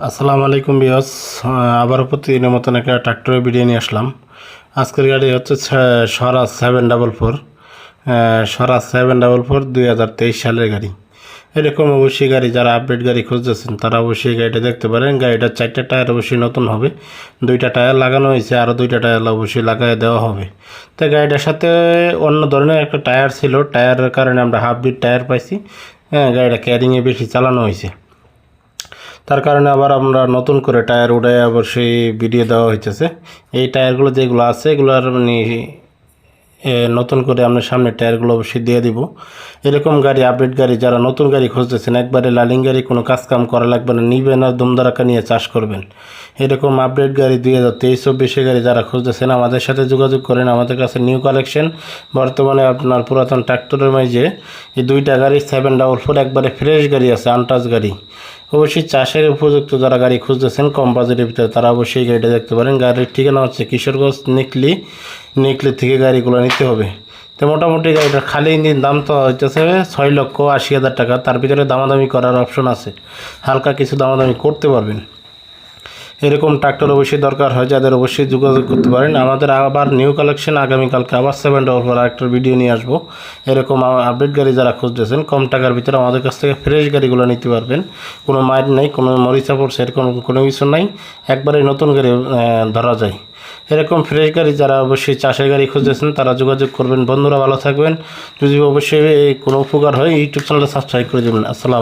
আসসালামু আলাইকুম বিয়স। আবারও প্রতিদিনের মতন একটা ট্রাক্টরের ভিডিও নিয়ে আসলাম। আজকের গাড়ি হচ্ছে স্বরাজ 744, স্বরাজ 744 2023 সালের গাড়ি। এরকম অবশ্যই গাড়ি যারা আপডেট গাড়ি খুঁজতেছেন তারা অবশ্যই গাড়িটা দেখতে পারেন। গাড়িটার 4টা টায়ার অবশ্যই নতুন হবে, 2টা টায়ার লাগানো হয়েছে, আরও 2টা টায়ার অবশ্যই লাগাই দেওয়া হবে। তো গাড়িটার সাথে অন্য ধরনের একটা টায়ার ছিল, টায়ারের কারণে আমরা হাফ বিট টায়ার পাইছি। গাড়িটা ক্যারিংয়ে বেশি চালানো হয়েছে, তার কারণে আবার আমরা নতুন করে টায়ার উঠে অবশ্যই ভিডিও দেওয়া হইতেছে। এই টায়ারগুলো যেগুলো আছে এগুলোর নতুন করে আমরা সামনে টায়ারগুলো অবশ্যই দিয়ে দিব। এরকম গাড়ি আপডেট গাড়ি যারা নতুন গাড়ি খুঁজতেছেন, একবারে লালিং গাড়ি, কোনো কাজকাম করা লাগবে না, নিবেন আর দুমদারাকা নিয়ে চাষ করবেন। এরকম আপডেট গাড়ি 2023-24 গাড়ি যারা খুঁজতেছেন আমাদের সাথে যোগাযোগ করেন। আমাদের কাছে নিউ কালেকশন বর্তমানে আপনার পুরাতন ট্রাক্টরের মাঝে এই 2টা গাড়ি 744 একবারে ফ্রেশ গাড়ি আছে, আনটাচ গাড়ি। অবশ্যই চাষের উপযুক্ত যারা গাড়ি খুঁজতেছেন কম বাজেটের ভিতরে তারা অবশ্যই গাড়িটা দেখতে পারেন। গাড়ির ঠিকানা হচ্ছে কিশোরগঞ্জ নিকলি থেকে গাড়িগুলো নিতে হবে। তো মোটামুটি গাড়িটার খালি ইঞ্জিন দাম তো হইতেছে 6,80,000 টাকা। তার ভিতরে দামাদামি করার অপশন আছে, হালকা কিছু দামাদামি করতে পারবেন। এরকম ট্রাক্টর অবশ্যই দরকার হয় যাদের অবশ্যই যোগাযোগ করতে পারেন। আমাদের আবার নিউ কালেকশন আগামীকালকে আবার 744 আরেকটা ভিডিও নিয়ে আসবো। এরকম আপডেট গাড়ি যারা খুঁজতেছেন কম টাকার ভিতরে আমাদের কাছ থেকে ফ্রেশ গাড়িগুলো নিতে পারবেন। কোনো মাইর নেই, কোনো মরিচা পড়ছে এরকম কোনো কিছু নাই, একবারে নতুন গাড়ি ধরা যায়। এরকম ফ্রেশ গাড়ি যারা অবশ্যই চাষের গাড়ি খুঁজতেছেন তারা যোগাযোগ করবেন। বন্ধুরা ভালো থাকবেন। যদি অবশ্যই কোনো উপকার হয় ইউটিউব চ্যানেলটা সাবস্ক্রাইব করে দেবেন। আসসালাম।